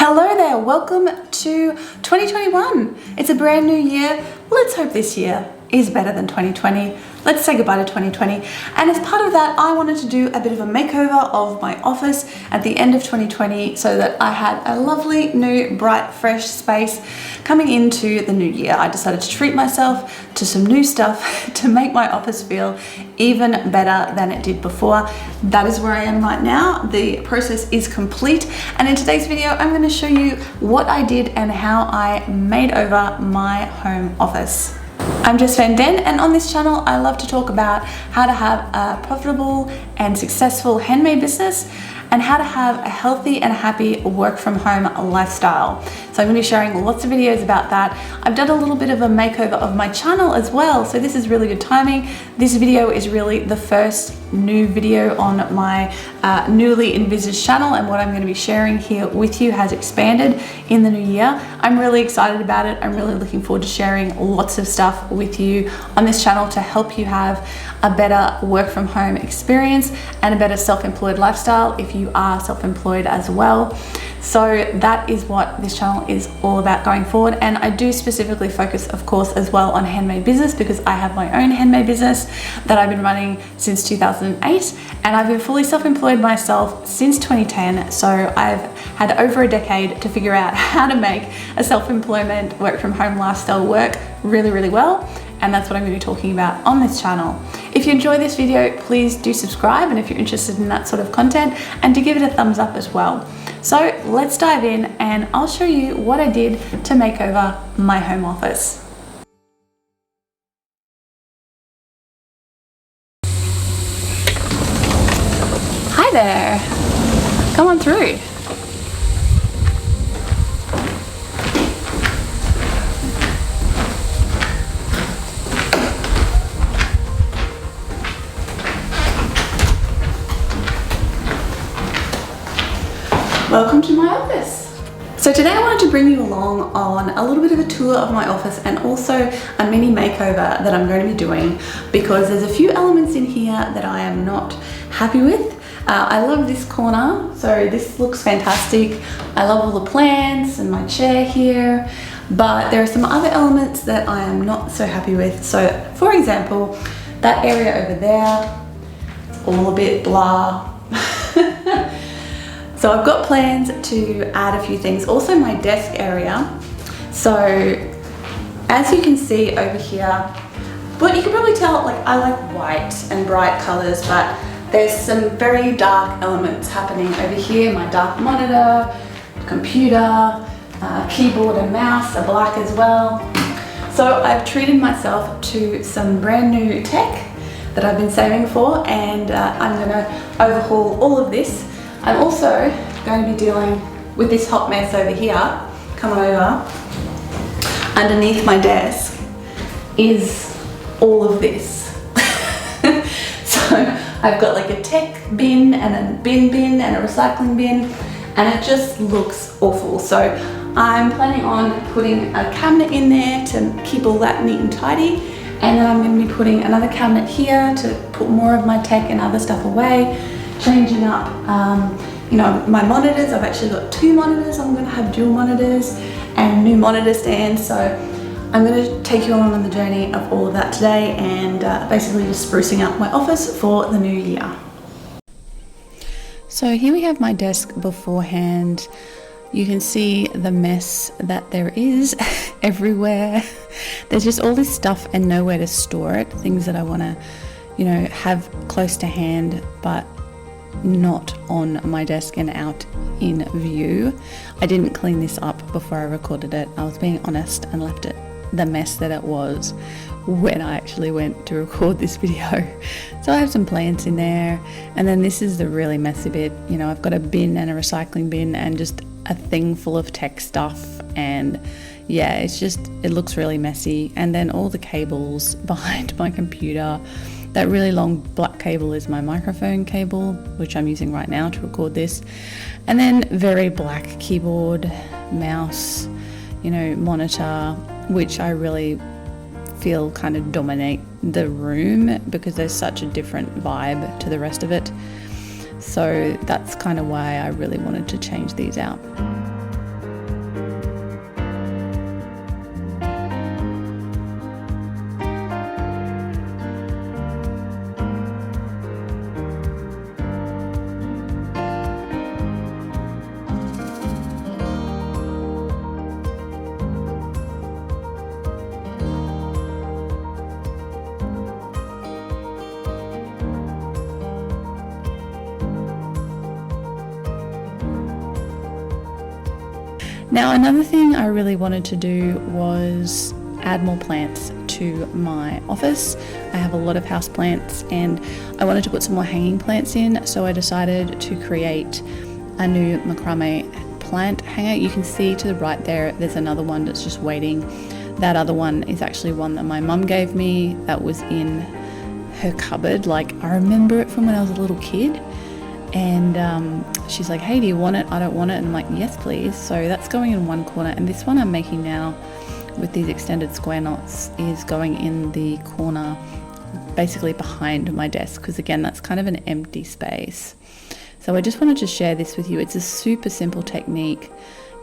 Hello there, welcome to 2021. It's a brand new year. Let's hope this year is better than 2020. Let's say goodbye to 2020. And as part of that, I wanted to do a bit of a makeover of my office at the end of 2020 so that I had a lovely, new, bright, fresh space coming into the new year. I decided to treat myself to some new stuff to make my office feel even better than it did before. That is where I am right now. The process is complete. And in today's video, I'm going to show you what I did and how I made over my home office. I'm Jess and on this channel I love to talk about how to have a profitable and successful handmade business and how to have a healthy and happy work from home lifestyle. So I'm going to be sharing lots of videos about that. I've done a little bit of a makeover of my channel as well, so this is really good timing. This video is really the first new video on my newly envisaged channel, and what I'm going to be sharing here with you has expanded in the new year. I'm really excited about it. I'm really looking forward to sharing lots of stuff with you on this channel to help you have a better work from home experience and a better self-employed lifestyle if you are self-employed as well. So that is what this channel is all about going forward. And I do specifically focus, of course, as well on handmade business because I have my own handmade business that I've been running since 2008. And I've been fully self-employed myself since 2010. So I've had over a decade to figure out how to make a self-employment work from home lifestyle work really, really well. And that's what I'm going to be talking about on this channel. If you enjoy this video, please do subscribe, and if you're interested in that sort of content, and to give it a thumbs up as well. So let's dive in and I'll show you what I did to make over my home office. Hi there, come on through. Welcome to my office. So today I wanted to bring you along on a little bit of a tour of my office and also a mini makeover that I'm going to be doing because there's a few elements in here that I am not happy with. I love this corner, so this looks fantastic. I love all the plants and my chair here, but there are some other elements that I am not so happy with. So for example, that area over there, all a bit blah. So I've got plans to add a few things. Also my desk area. So as you can see over here, but you can probably tell, like, I like white and bright colors, but there's some very dark elements happening over here. My dark monitor, computer, keyboard and mouse are black as well. So I've treated myself to some brand new tech that I've been saving for, and I'm gonna overhaul all of this. I'm also going to be dealing with this hot mess over here. Come on over. Underneath my desk is all of this. So I've got like a tech bin and a bin and a recycling bin, and it just looks awful. So I'm planning on putting a cabinet in there to keep all that neat and tidy, and then I'm going to be putting another cabinet here to put more of my tech and other stuff away. Changing up, you know, my monitors. I've actually got two monitors. I'm going to have dual monitors and new monitor stands. So I'm going to take you along on the journey of all of that today, and basically just sprucing up my office for the new year. So here we have my desk beforehand. You can see the mess that there is everywhere. There's just all this stuff and nowhere to store it. Things that I want to, you know, have close to hand, but not on my desk and out in view. I didn't clean this up before I recorded it. I was being honest and left it the mess that it was when I actually went to record this video. So I have some plants in there, and then this is the really messy bit. You know, I've got a bin and a recycling bin and just a thing full of tech stuff, and yeah, it looks really messy. And then all the cables behind my computer. That really long black cable is my microphone cable, which I'm using right now to record this. And then very black keyboard, mouse, you know, monitor, which I really feel kind of dominate the room because there's such a different vibe to the rest of it. So that's kind of why I really wanted to change these out. Now, another thing I really wanted to do was add more plants to my office. I have a lot of houseplants and I wanted to put some more hanging plants in, so I decided to create a new macrame plant hanger. You can see to the right there's another one that's just waiting. That other one is actually one that my mum gave me that was in her cupboard. Like, I remember it from when I was a little kid, and she's like, hey, do you want it? I don't want it. And I'm like, yes please. So that's going in one corner, and this one I'm making now with these extended square knots is going in the corner basically behind my desk, because again, that's kind of an empty space. So I just wanted to share this with you. It's a super simple technique.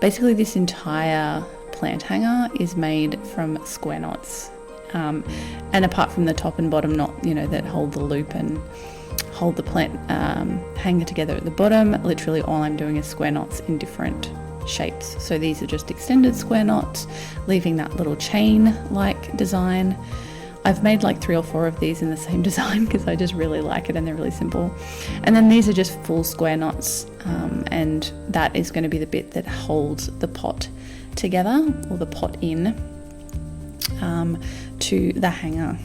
Basically, this entire plant hanger is made from square knots, and apart from the top and bottom knot, that hold the loop and hold the plant hanger together at the bottom, literally all I'm doing is square knots in different shapes. So these are just extended square knots, leaving that little chain like design. I've made like 3 or 4 of these in the same design because I just really like it and they're really simple. And then these are just full square knots, and that is going to be the bit that holds the pot together, or the pot in to the hanger.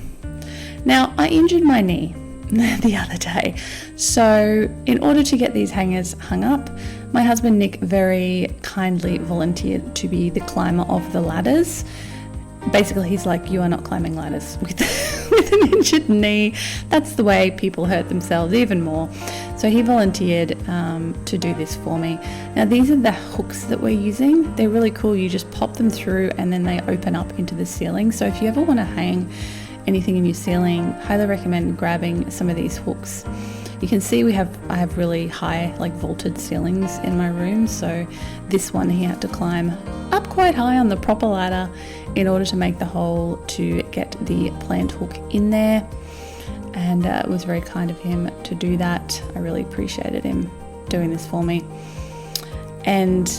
Now, I injured my knee the other day, so in order to get these hangers hung up, my husband Nick very kindly volunteered to be the climber of the ladders. Basically, he's like, you are not climbing ladders with an injured knee. That's the way people hurt themselves even more. So he volunteered to do this for me. Now, these are the hooks that we're using. They're really cool. You just pop them through and then they open up into the ceiling. So if you ever want to hang anything in your ceiling, highly recommend grabbing some of these hooks. You can see I have really high, like, vaulted ceilings in my room, so this one he had to climb up quite high on the proper ladder in order to make the hole to get the plant hook in there, and it was very kind of him to do that. I really appreciated him doing this for me, and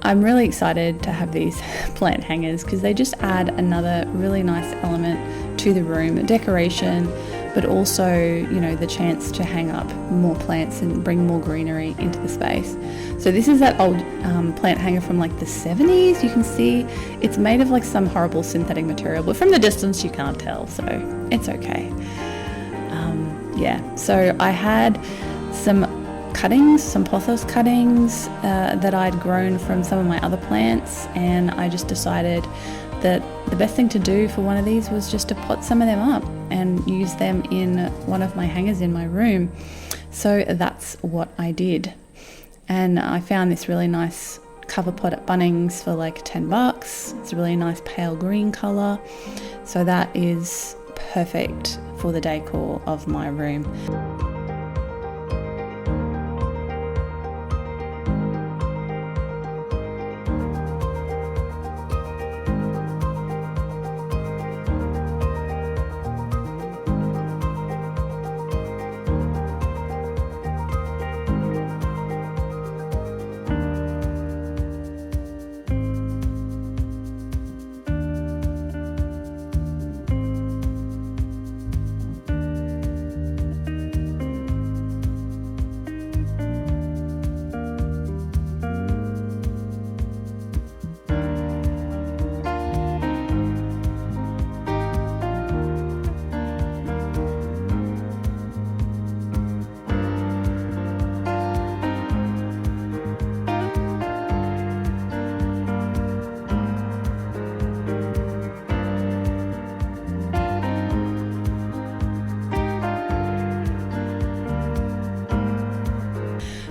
I'm really excited to have these plant hangers because they just add another really nice element to the room, decoration, but also, the chance to hang up more plants and bring more greenery into the space. So this is that old plant hanger from like the 70s. You can see it's made of like some horrible synthetic material, but from the distance you can't tell, so it's okay. So I had some cuttings, some pothos cuttings that I'd grown from some of my other plants, and I just decided that the best thing to do for one of these was just to pot some of them up and use them in one of my hangers in my room. So that's what I did. And I found this really nice cover pot at Bunnings for like $10. It's a really nice pale green color. So that is perfect for the decor of my room.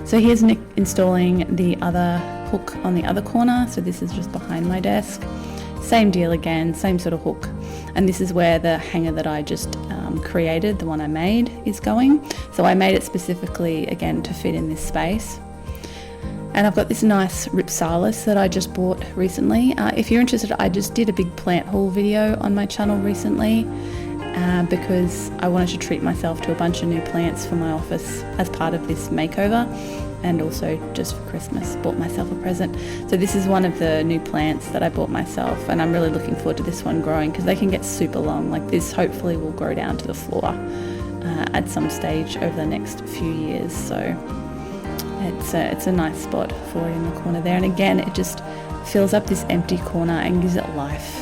So here's Nick installing the other hook on the other corner. So this is just behind my desk. Same deal again, same sort of hook. And this is where the hanger that I just created, the one I made, is going. So I made it specifically, again, to fit in this space. And I've got this nice Ripsalis that I just bought recently. If you're interested, I just did a big plant haul video on my channel recently because I wanted to treat myself to a bunch of new plants for my office as part of this makeover, and also just for Christmas, bought myself a present. So this is one of the new plants that I bought myself, and I'm really looking forward to this one growing because they can get super long. Like this hopefully will grow down to the floor at some stage over the next few years. So it's a nice spot for it in the corner there. And again, it just fills up this empty corner and gives it life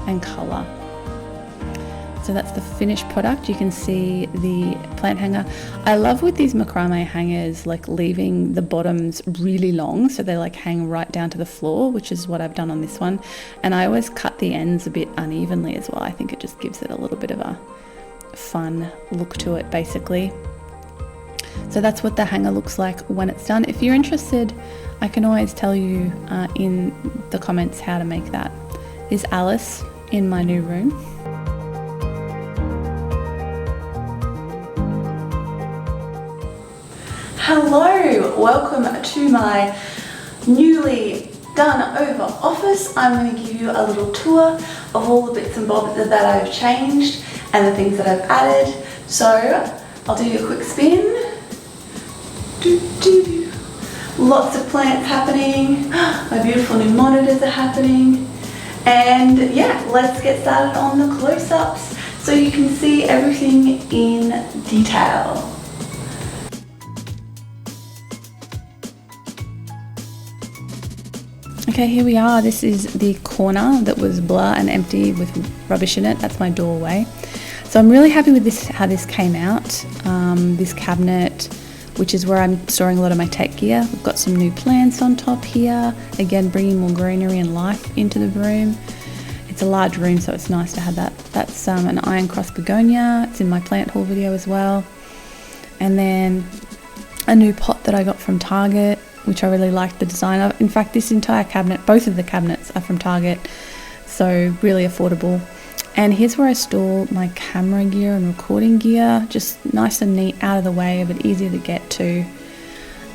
and colour. So that's the finished product. You can see the plant hanger. I love with these macrame hangers, like leaving the bottoms really long so they like hang right down to the floor, which is what I've done on this one. And I always cut the ends a bit unevenly as well. I think it just gives it a little bit of a fun look to it, basically. So that's what the hanger looks like when it's done. If you're interested, I can always tell you in the comments how to make that. Is Alice in my new room. Hello, welcome to my newly done over office. I'm going to give you a little tour of all the bits and bobs that I've changed and the things that I've added. So I'll do you a quick spin. Lots of plants happening. My beautiful new monitors are happening. And yeah, let's get started on the close-ups so you can see everything in detail. Okay, here we are. This is the corner that was blur and empty with rubbish in it. That's my doorway. So I'm really happy with this, how this came out. This cabinet, which is where I'm storing a lot of my tech gear. We've got some new plants on top here. Again, bringing more greenery and life into the room. It's a large room, so it's nice to have that. That's an iron cross begonia. It's in my plant haul video as well. And then a new pot that I got from Target, which I really liked the design of. In fact, this entire cabinet, both of the cabinets are from Target, so really affordable. And here's where I store my camera gear and recording gear, just nice and neat, out of the way, but easier to get to.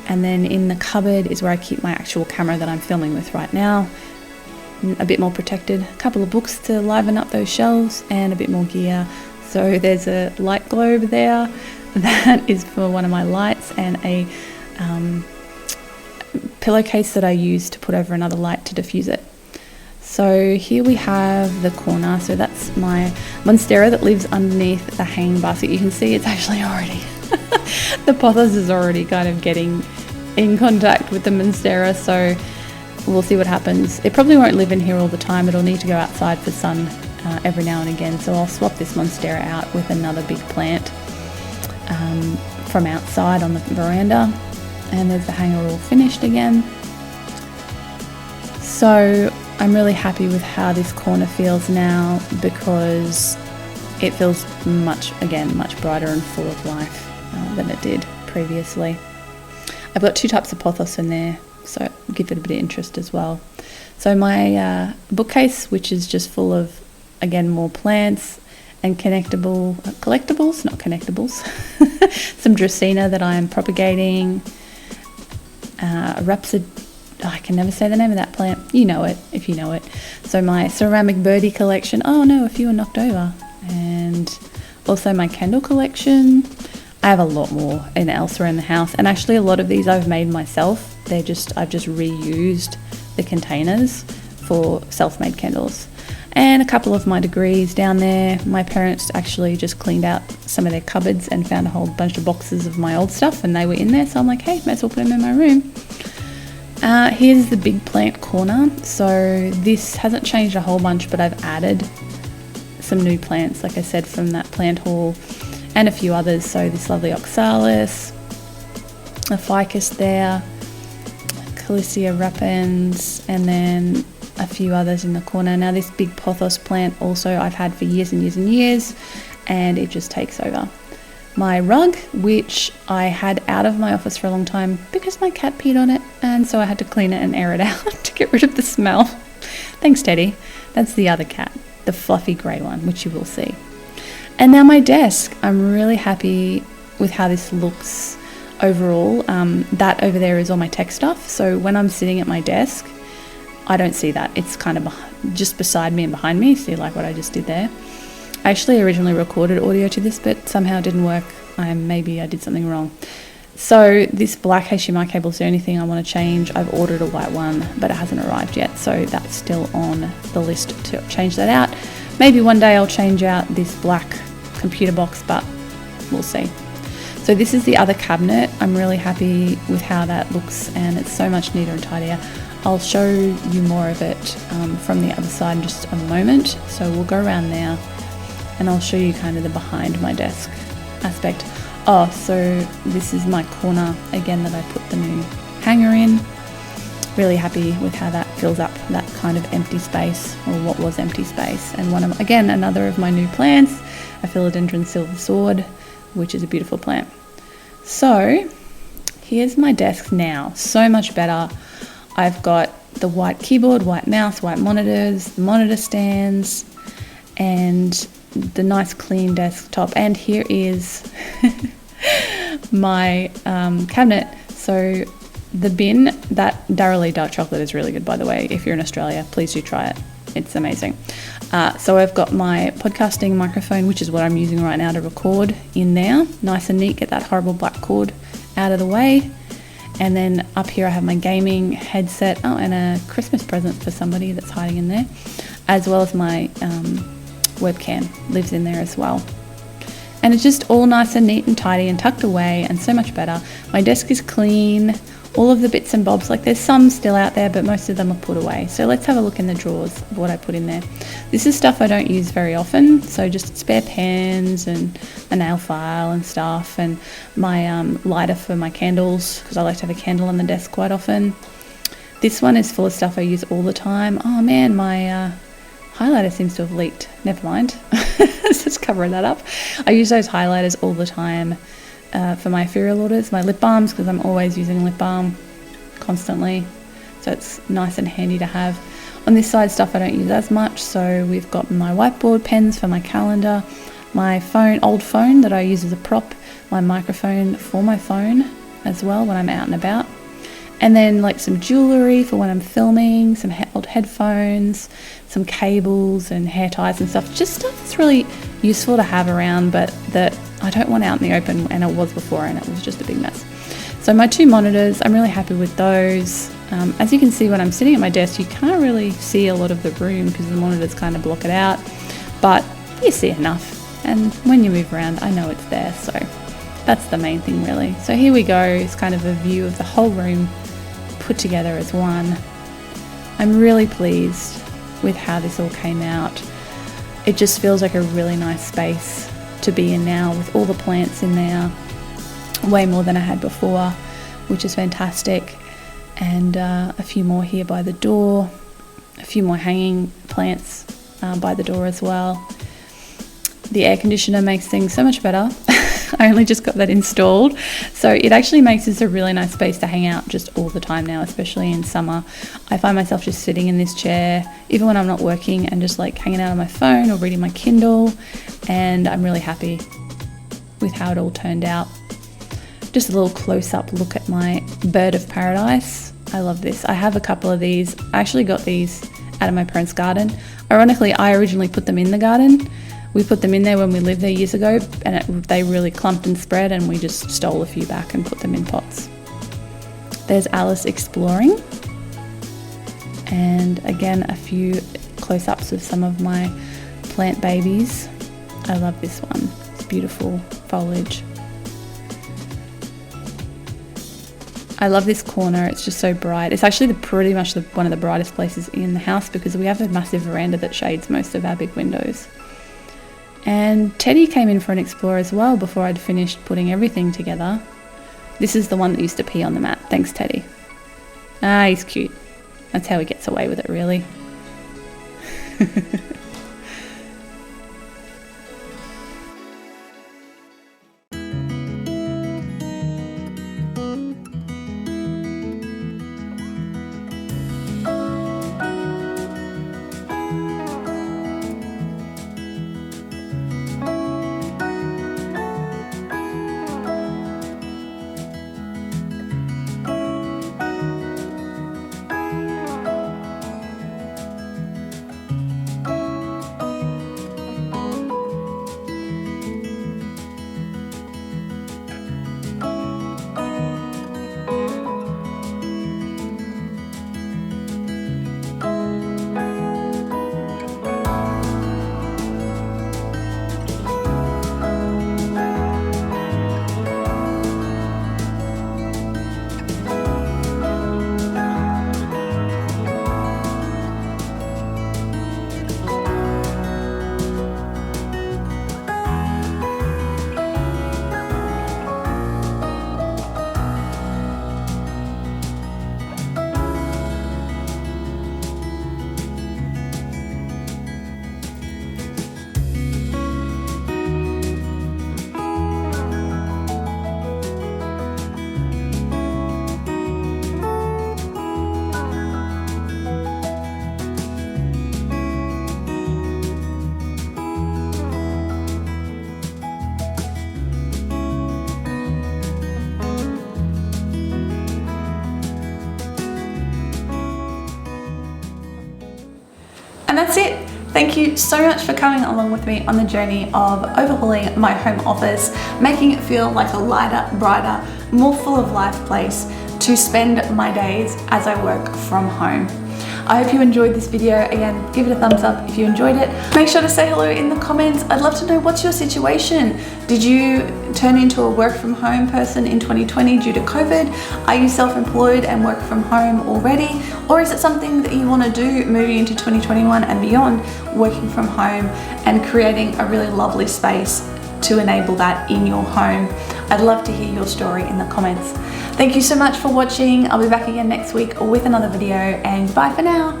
And then in the cupboard is where I keep my actual camera that I'm filming with right now, a bit more protected. A couple of books to liven up those shelves and a bit more gear. So there's a light globe there that is for one of my lights, and a pillowcase that I use to put over another light to diffuse it. So here we have the corner. So that's my monstera that lives underneath the hanging basket. You can see it's actually already the pothos is already kind of getting in contact with the monstera, so we'll see what happens. It probably won't live in here all the time. It'll need to go outside for sun every now and again, so I'll swap this monstera out with another big plant from outside on the veranda. And there's the hanger all finished again. So I'm really happy with how this corner feels now, because it feels much brighter and full of life than it did previously. I've got two types of pothos in there, so give it a bit of interest as well. So my bookcase, which is just full of, again, more plants and collectibles, some Dracaena that I am propagating. I can never say the name of that plant. You know it if you know it. So my ceramic birdie collection. Oh no, a few are knocked over. And also my candle collection. I have a lot more elsewhere in the house, and actually a lot of these I've made myself. I've just reused the containers for self-made candles. And a couple of my degrees down there. My parents actually just cleaned out some of their cupboards and found a whole bunch of boxes of my old stuff, and they were in there, so I'm like, hey, might as well put them in my room. Here's the big plant corner. So this hasn't changed a whole bunch, but I've added some new plants, like I said, from that plant haul, and a few others. So this lovely oxalis, a ficus there, Calissia repens, and then a few others in the corner. Now this big pothos plant also I've had for years and years and years, and it just takes over. My rug, which I had out of my office for a long time because my cat peed on it, and so I had to clean it and air it out to get rid of the smell. Thanks, Teddy. That's the other cat, the fluffy grey one, which you will see. And now my desk. I'm really happy with how this looks overall. That over there is all my tech stuff, so when I'm sitting at my desk, I don't see that. It's kind of just beside me and behind me. See, like what I just did there. I actually originally recorded audio to this, but somehow it didn't work. Maybe I did something wrong. So this black HDMI cable is the only thing I want to change. I've ordered a white one, but it hasn't arrived yet, so that's still on the list to change that out. Maybe one day I'll change out this black computer box, but we'll see. So this is the other cabinet. I'm really happy with how that looks, and it's so much neater and tidier. I'll show you more of it from the other side in just a moment. So we'll go around now and I'll show you kind of the behind my desk aspect. Oh, so this is my corner again that I put the new hanger in. Really happy with how that fills up that kind of empty space, or what was empty space. And another of my new plants, a philodendron silver sword, which is a beautiful plant. So here's my desk now, so much better. I've got the white keyboard, white mouse, white monitors, monitor stands, and the nice clean desktop. And here is my cabinet. So the bin, that Darrell dark chocolate is really good, by the way. If you're in Australia, please do try it. It's amazing. So I've got my podcasting microphone, which is what I'm using right now to record, in there. Nice and neat, get that horrible black cord out of the way. And then up here I have my gaming headset, and a Christmas present for somebody that's hiding in there, as well as my webcam lives in there as well. And it's just all nice and neat and tidy and tucked away, and so much better. My desk is clean. All of the bits and bobs, like there's some still out there, but most of them are put away. So let's have a look in the drawers of what I put in there. This is stuff I don't use very often, so just spare pens and a nail file and stuff, and my lighter for my candles, because I like to have a candle on the desk quite often. This one is full of stuff I use all the time. Oh man, my highlighter seems to have leaked. Never mind. Let's just cover that up. I use those highlighters all the time. For my ethereal orders, my lip balms, because I'm always using lip balm constantly, so it's nice and handy to have. On this side, stuff I don't use as much, so we've got my whiteboard pens for my calendar, my old phone that I use as a prop, my microphone for my phone as well when I'm out and about, and then like some jewellery for when I'm filming, some old headphones, some cables and hair ties and stuff, just stuff that's really useful to have around, but that I don't want out in the open, and it was before, and it was just a big mess. So my two monitors, I'm really happy with those. As you can see, when I'm sitting at my desk, you can't really see a lot of the room because the monitors kind of block it out, but you see enough, and when you move around, I know it's there, so that's the main thing really. So here we go, it's kind of a view of the whole room put together as one. I'm really pleased with how this all came out. It just feels like a really nice space to be in now, with all the plants in there, way more than I had before, which is fantastic. And a few more here by the door, a few more hanging plants by the door as well. The air conditioner makes things so much better. I only just got that installed, so it actually makes this a really nice space to hang out just all the time now, especially in summer. I find myself just sitting in this chair even when I'm not working, and just like hanging out on my phone or reading my Kindle, and I'm really happy with how it all turned out. Just a little close-up look at my bird of paradise. I love this. I have a couple of these. I actually got these out of my parents' garden. Ironically, I originally put them in the garden. We put them in there when we lived there years ago, and they really clumped and spread, and we just stole a few back and put them in pots. There's Alice exploring, and again a few close-ups of some of my plant babies. I love this one. It's beautiful foliage. I love this corner. It's just so bright. It's actually pretty much one of the brightest places in the house, because we have a massive veranda that shades most of our big windows. And Teddy came in for an explore as well before I'd finished putting everything together. This is the one that used to pee on the mat. Thanks, Teddy. Ah, he's cute. That's how he gets away with it, really. that's it. Thank you so much for coming along with me on the journey of overhauling my home office, making it feel like a lighter, brighter, more full of life place to spend my days as I work from home. I hope you enjoyed this video. Again, give it a thumbs up if you enjoyed it. Make sure to say hello in the comments. I'd love to know, what's your situation? Did you turn into a work from home person in 2020 due to COVID? Are you self-employed and work from home already? Or is it something that you want to do moving into 2021 and beyond, working from home and creating a really lovely space to enable that in your home? I'd love to hear your story in the comments. Thank you so much for watching. I'll be back again next week with another video, and bye for now.